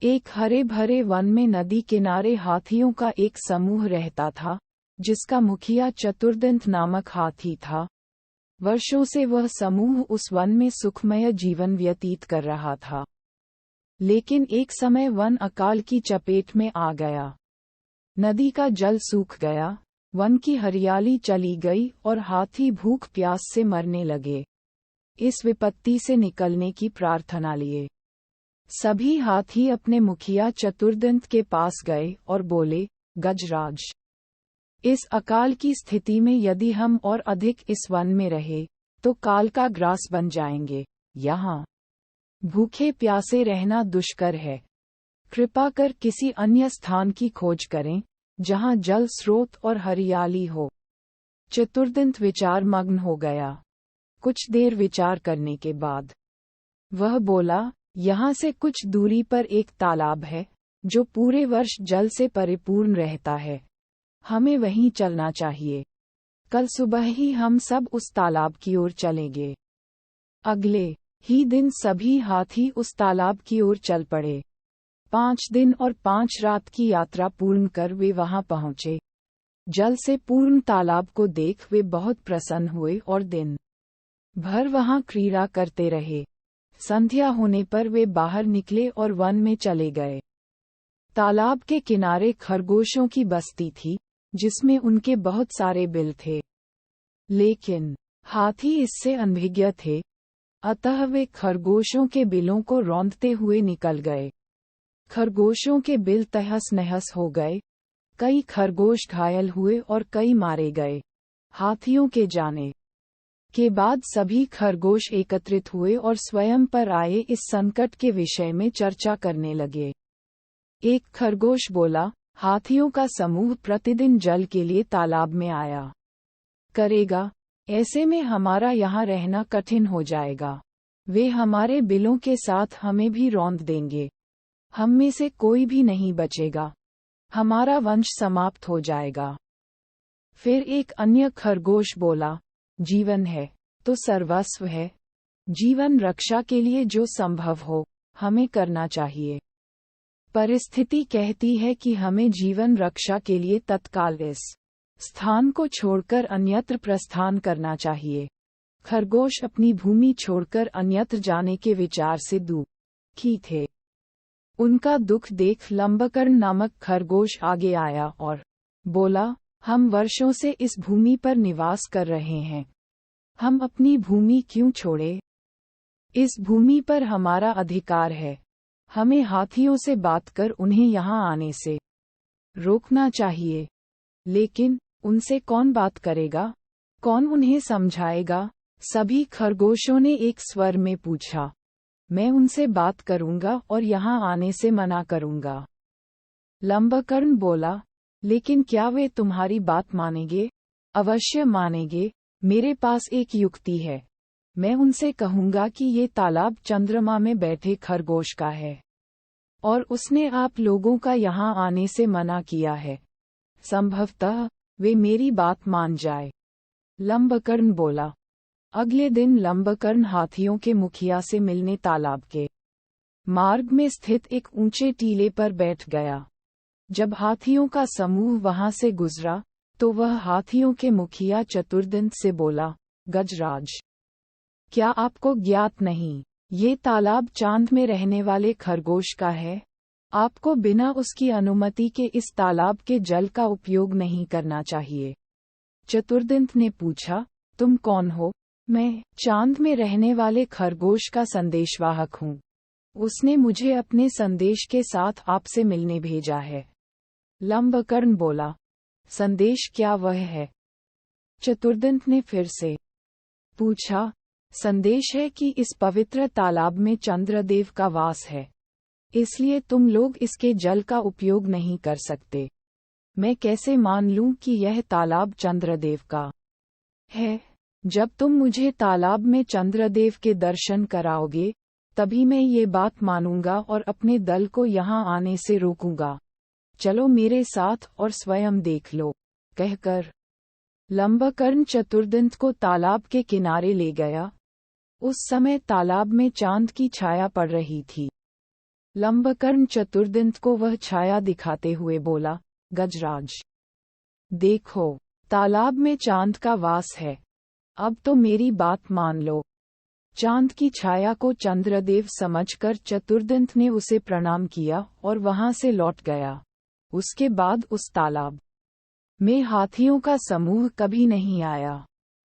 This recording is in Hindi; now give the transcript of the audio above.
एक हरे भरे वन में नदी किनारे हाथियों का एक समूह रहता था, जिसका मुखिया चतुर्दंत नामक हाथी था। वर्षों से वह समूह उस वन में सुखमय जीवन व्यतीत कर रहा था। लेकिन एक समय वन अकाल की चपेट में आ गया। नदी का जल सूख गया, वन की हरियाली चली गई और हाथी भूख प्यास से मरने लगे। इस विपत्ति से निकलने की प्रार्थना लिए सभी हाथी अपने मुखिया चतुर्दंत के पास गए और बोले, गजराज, इस अकाल की स्थिति में यदि हम और अधिक इस वन में रहे तो काल का ग्रास बन जाएंगे। यहाँ भूखे प्यासे रहना दुष्कर है। कृपा कर किसी अन्य स्थान की खोज करें जहाँ जल स्रोत और हरियाली हो। चतुर्दंत विचार मग्न हो गया। कुछ देर विचार करने के बाद वह बोला, यहाँ से कुछ दूरी पर एक तालाब है जो पूरे वर्ष जल से परिपूर्ण रहता है। हमें वहीं चलना चाहिए। कल सुबह ही हम सब उस तालाब की ओर चलेंगे। अगले ही दिन सभी हाथी उस तालाब की ओर चल पड़े। 5 दिन और 5 रात की यात्रा पूर्ण कर वे वहां पहुंचे। जल से पूर्ण तालाब को देख वे बहुत प्रसन्न हुए और दिन भर वहां क्रीड़ा करते रहे। संध्या होने पर वे बाहर निकले और वन में चले गए। तालाब के किनारे खरगोशों की बस्ती थी, जिसमें उनके बहुत सारे बिल थे। लेकिन हाथी इससे अनभिज्ञ थे, अतः वे खरगोशों के बिलों को रौंदते हुए निकल गए। खरगोशों के बिल तहस नहस हो गए। कई खरगोश घायल हुए और कई मारे गए। हाथियों के जाने के बाद सभी खरगोश एकत्रित हुए और स्वयं पर आए इस संकट के विषय में चर्चा करने लगे। एक खरगोश बोला, हाथियों का समूह प्रतिदिन जल के लिए तालाब में आया करेगा। ऐसे में हमारा यहाँ रहना कठिन हो जाएगा। वे हमारे बिलों के साथ हमें भी रौंद देंगे। हम में से कोई भी नहीं बचेगा। हमारा वंश समाप्त हो जाएगा। फिर एक अन्य खरगोश बोला, जीवन है तो सर्वस्व है। जीवन रक्षा के लिए जो संभव हो हमें करना चाहिए। परिस्थिति कहती है कि हमें जीवन रक्षा के लिए तत्काल इस स्थान को छोड़कर अन्यत्र प्रस्थान करना चाहिए। खरगोश अपनी भूमि छोड़कर अन्यत्र जाने के विचार से दुखी थे। उनका दुख देख लंबकर्ण नामक खरगोश आगे आया और बोला, हम वर्षों से इस भूमि पर निवास कर रहे हैं। हम अपनी भूमि क्यों छोड़े? इस भूमि पर हमारा अधिकार है। हमें हाथियों से बात कर उन्हें यहाँ आने से रोकना चाहिए। लेकिन उनसे कौन बात करेगा? कौन उन्हें समझाएगा? सभी खरगोशों ने एक स्वर में पूछा। मैं उनसे बात करूंगा और यहाँ आने से मना करूंगा। लंबकर्ण बोला, लेकिन क्या वे तुम्हारी बात मानेंगे? अवश्य मानेंगे। मेरे पास एक युक्ति है। मैं उनसे कहूंगा कि ये तालाब चंद्रमा में बैठे खरगोश का है और उसने आप लोगों का यहाँ आने से मना किया है। संभवतः वे मेरी बात मान जाए। लंबकर्ण बोला। अगले दिन लंबकर्ण हाथियों के मुखिया से मिलने तालाब के मार्ग में स्थित एक ऊंचे टीले पर बैठ गया। जब हाथियों का समूह वहां से गुजरा तो वह हाथियों के मुखिया चतुर्दंत से बोला, गजराज, क्या आपको ज्ञात नहीं, ये तालाब चांद में रहने वाले खरगोश का है। आपको बिना उसकी अनुमति के इस तालाब के जल का उपयोग नहीं करना चाहिए। चतुर्दंत ने पूछा, तुम कौन हो? मैं चांद में रहने वाले खरगोश का संदेशवाहक हूँ। उसने मुझे अपने संदेश के साथ आपसे मिलने भेजा है। लंबकर्ण बोला, संदेश क्या वह है? चतुर्दंत ने फिर से पूछा। संदेश है कि इस पवित्र तालाब में चंद्रदेव का वास है, इसलिए तुम लोग इसके जल का उपयोग नहीं कर सकते। मैं कैसे मान लूं कि यह तालाब चंद्रदेव का है? जब तुम मुझे तालाब में चंद्रदेव के दर्शन कराओगे, तभी मैं ये बात मानूंगा और अपने दल को यहाँ आने से रोकूंगा। चलो मेरे साथ और स्वयं देख लो। कहकर लंबकर्ण चतुर्दंत को तालाब के किनारे ले गया। उस समय तालाब में चांद की छाया पड़ रही थी। लंबकर्ण चतुर्दंत को वह छाया दिखाते हुए बोला, गजराज, देखो, तालाब में चांद का वास है। अब तो मेरी बात मान लो। चांद की छाया को चंद्रदेव समझकर चतुर्दंत ने उसे प्रणाम किया और वहां से लौट गया। उसके बाद उस तालाब में हाथियों का समूह कभी नहीं आया।